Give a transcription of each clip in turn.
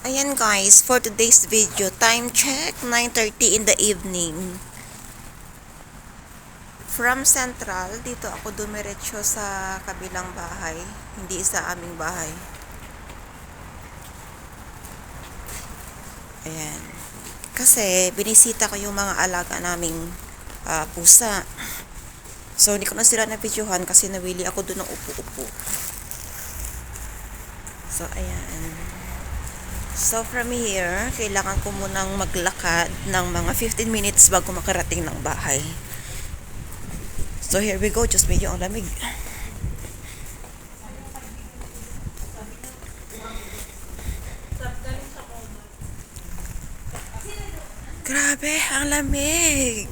Ayan guys, for today's video, time check, 9:30 in the evening. From Central, dito ako dumiretso sa kabilang bahay, hindi sa aming bahay. Ayan. Kasi, binisita ko yung mga alaga naming pusa. So, hindi ko na sila na-videohan kasi nawili ako doon ng upo-upo. So, ayan. So, from here, kailangan ko munang maglakad ng mga 15 minutes bago makarating ng bahay. So, here we go. Just medyo ang lamig. Grabe, ang lamig.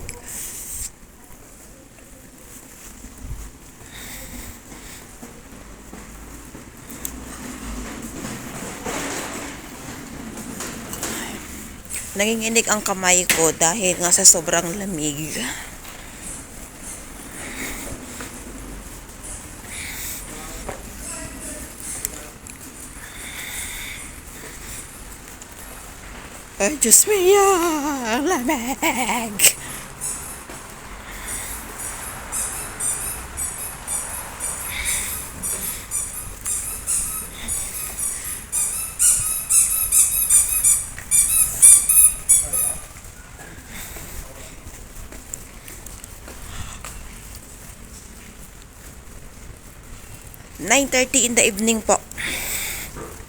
Nanginginig ang kamay ko dahil nga sa sobrang lamig. Ay, Diyos mo yan, lamig. "9:30 in the evening po."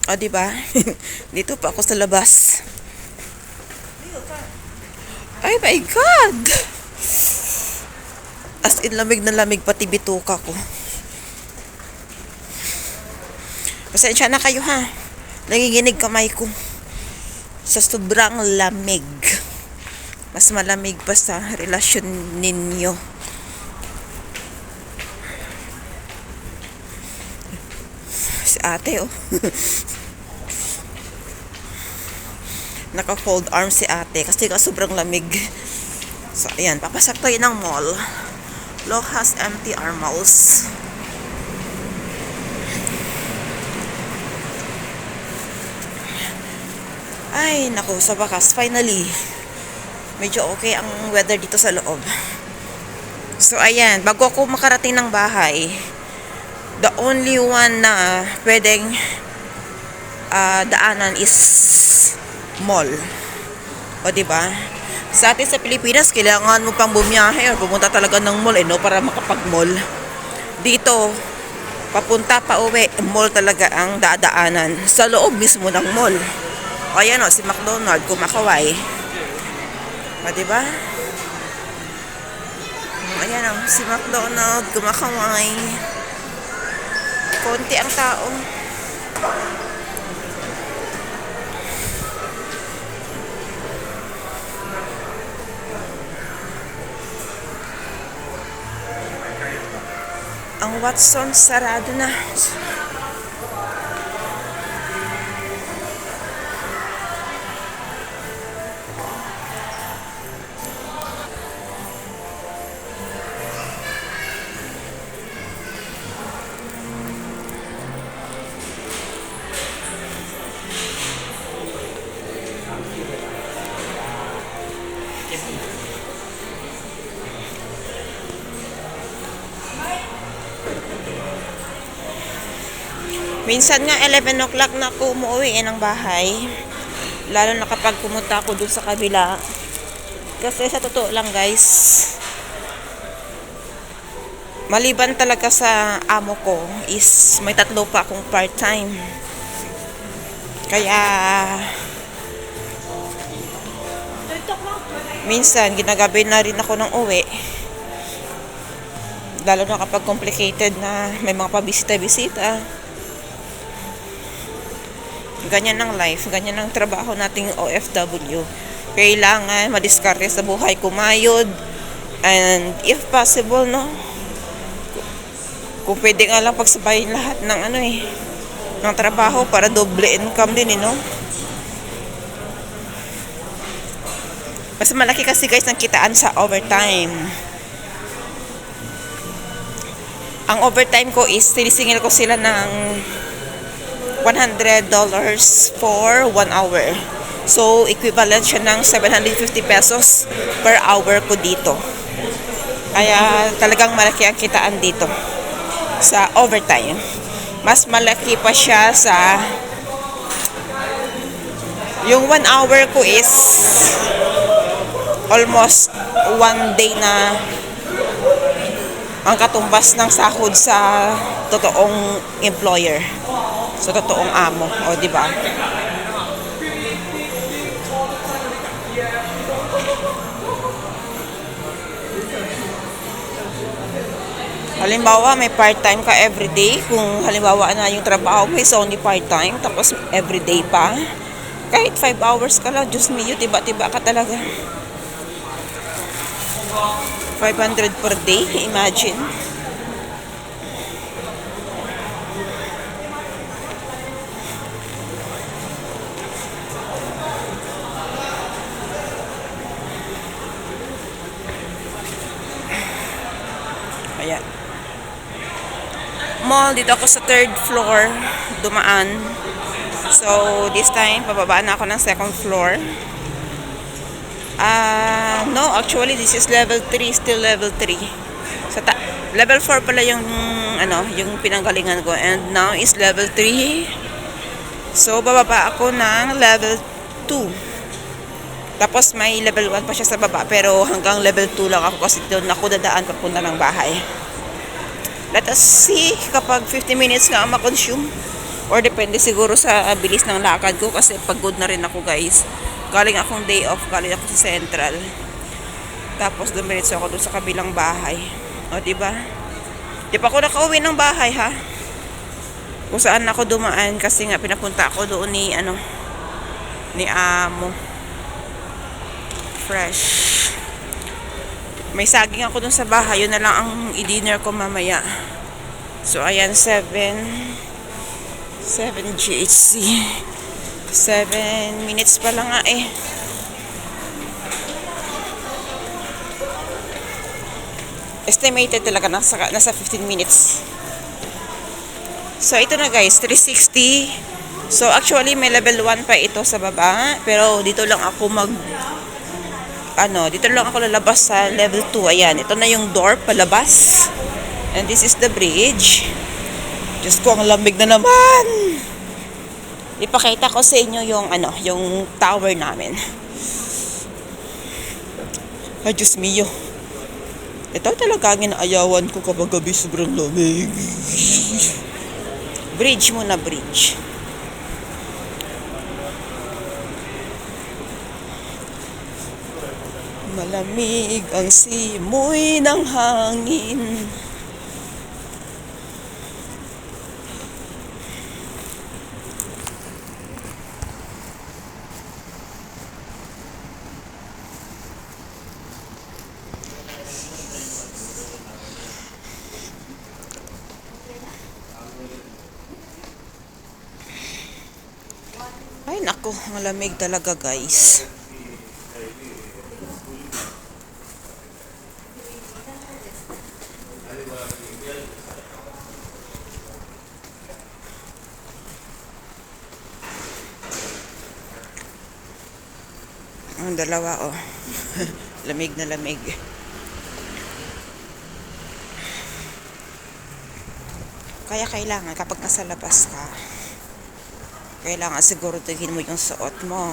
O, diba? Dito pa ako sa labas. Ay my God! As in, lamig na lamig pati bituka ko. Pasensya na kayo ha. Nanginginig kamay ko. Sa sobrang lamig. Mas malamig pa sa relasyon ninyo. Si ate oh. Naka-fold arm si ate kasi sobrang lamig. So, ayan. Papasak tayo ng mall. Lohas MTR Malls. Ay, naku, sa wakas, finally. Medyo okay ang weather dito sa loob. So, ayan. Bago ako makarating ng bahay, the only one na pwedeng daanan is mall. O, diba? Sa atin sa Pilipinas, kailangan mo pang bumiyahe o pumunta talaga ng mall, no? Para makapag-mall. Dito, papunta pa uwi, mall talaga ang dadaanan. Sa loob mismo ng mall. O, ayan o, si McDonald, kumakaway. O, diba? Ayan o, si McDonald, kumakaway. Konti ang tao. Ang Watson sarado na. Minsan nga 11 o'clock na ako umuwi ng bahay. Lalo na kapag pumunta ako dun sa kabila. Kasi sa totoo lang guys, maliban talaga sa amo ko is may 3 pa akong part-time. Kaya minsan ginagabi na rin ako ng uwi. Lalo na kapag complicated na may mga pabisita-bisita. Ganyan ang life, ganyan ang trabaho nating OFW. Kailangan madiskarte sa buhay, kumayod, and if possible, no, kung pwede nga lang pagsabayin lahat ng ng trabaho para doble income din, no. Mas malaki kasi guys ang kitaan sa overtime. Ang overtime ko is sinisingil ko sila ng $100 for 1 hour. So, equivalent siya ng 750 pesos per hour ko dito. Kaya talagang malaki ang kitaan dito sa overtime. Mas malaki pa siya sa yung 1 hour ko is almost 1 day na ang katumbas ng sahod sa totoong employer, sa totoong amo, o di ba? Halimbawa, may part-time ka everyday. Kung halimbawa na yung trabaho mo is only part-time, tapos everyday pa, kahit 5 hours ka lang, Diyos mio, tiba-tiba ka talaga. 500 per day, imagine. Ayan. Mall, dito ako sa 3rd floor, dumaan. So, this time, pababa na ako ng 2nd floor. No, actually, this is level 3, still level 3. Level 4 pala yung, yung pinanggalingan ko. And now is level 3. So, bababa ako ng level 2. Tapos, may level 1 pa siya sa baba. Pero, hanggang level 2 lang ako kasi doon ako dadaan papunta ng bahay. Let us see kapag 50 minutes nga ma-consume. Or depende siguro sa bilis ng lakad ko kasi pagod na rin ako, guys. Galing akong day off, galing ako sa Central. Tapos dumiretso ako doon sa kabilang bahay. O, diba? Di pa ako nakauwi ng bahay, ha? Kung saan ako dumaan kasi nga pinapunta ako doon ni amo. Fresh. May saging ako doon sa bahay. Yun na lang ang i-dinner ko mamaya. So, ayan, 7 GHC. 7 minutes pa lang nga eh. Estimated talaga nasa 15 minutes. So ito na, guys, 360. So actually may level 1 pa ito sa baba, pero dito lang ako dito lang ako lalabas sa level 2. Ayan, ito na yung door palabas. And this is the bridge. Diyos ko, ang lamig na naman. Ipakita ko sa inyo yung yung tower namin. Ay, Diyos mio. Ito talaga ang inaayawan ko kapag gabi sobrang lamig. Bridge muna, bridge. Malamig ang simoy ng hangin. Ay, naku, ang lamig talaga, guys. Ang dalawa, oh. Lamig na lamig. Kaya kailangan kapag nasa labas ka, kailangan siguraduhin mo yung suot mo.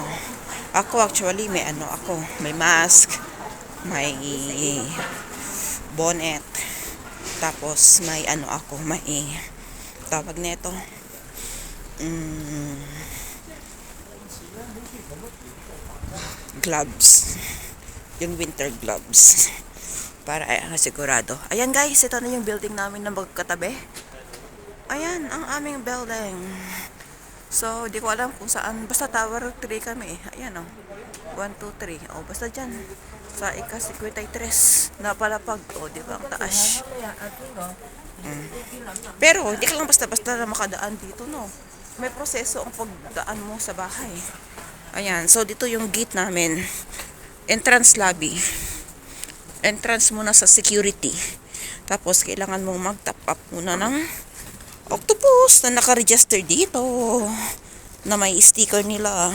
Ako actually may may mask, may bonnet, tapos may may tawag nito, gloves, yung winter gloves, para sigurado. Ayan, guys, ito na yung building namin na magkatabi. Ayan ang aming building. So, di ko alam kung saan. Basta tower 3 kami. Ayan, oh. 1, 2, 3. O, basta dyan. Sa ika-53 na palapag. O, di ba? Ang taas. Pero, di ka lang basta-basta na makadaan dito, no? May proseso ang pagdaan mo sa bahay. Ayan. So, dito yung gate namin. Entrance lobby. Entrance muna sa security. Tapos, kailangan mong mag-top up muna ng octopus na naka-register dito na may sticker nila.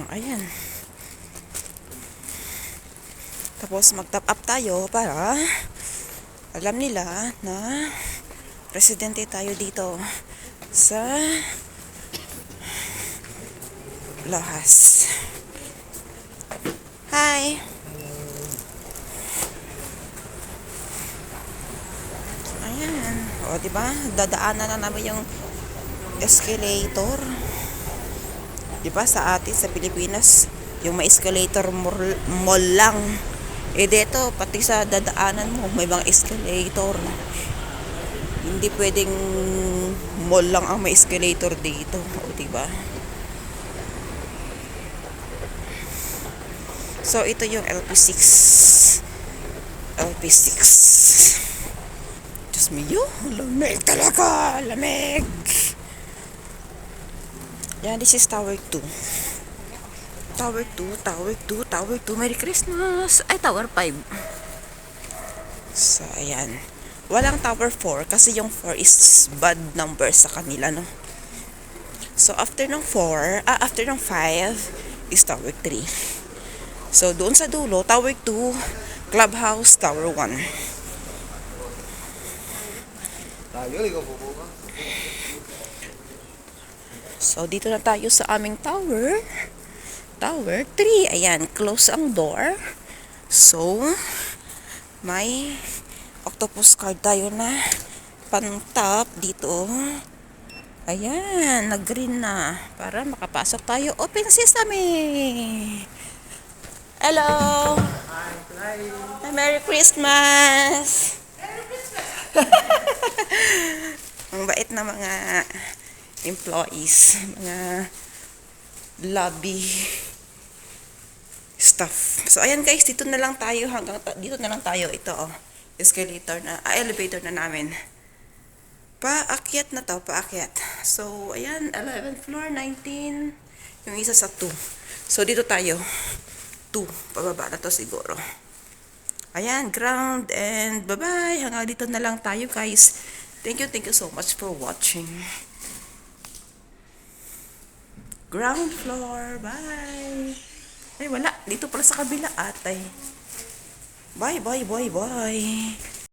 Ayan. Tapos mag-top up tayo para alam nila na residente tayo dito sa Lohas. Hi! Ayan. O, diba? Dadaanan na namin yung escalator. Diba sa atin sa Pilipinas, yung may escalator mall lang. Dito, pati sa dadaanan mo, may mga escalator. Hindi pwedeng mall lang ang may escalator dito. O, diba? So, ito yung LP6. LP6. Diyos mio, lamig talaga. Lamig. Yan, this is Tower 2. Tower 2, Tower 2, Tower 2. Merry Christmas! Ay, Tower 5. So, ayan. Walang Tower 4 kasi yung 4 is bad number sa kanila, no? So, after ng 5 is Tower 3. So, doon sa dulo, Tower 2, Clubhouse, Tower 1. So, dito na tayo sa aming tower. Tower 3. Ayan, close ang door. So, may octopus card tayo na pang-top dito. Ayan, nag-green na. Para makapasok tayo. Open sesame! Hello! Hi! Merry Christmas! Merry Christmas! Ang bait na mga employees, mga lobby staff. So ayan guys, dito na lang tayo dito na lang tayo. Ito escalator na, elevator na namin. Paakyat na to, paakyat. So ayan, 11th floor, 19, yung isa sa 2. So dito tayo. 2, pababa na to siguro. Ayan, ground and bye-bye. Hanggang dito na lang tayo guys. Thank you so much for watching. Ground floor. Bye. Ay, wala. Dito pala sa kabila, atay. Bye.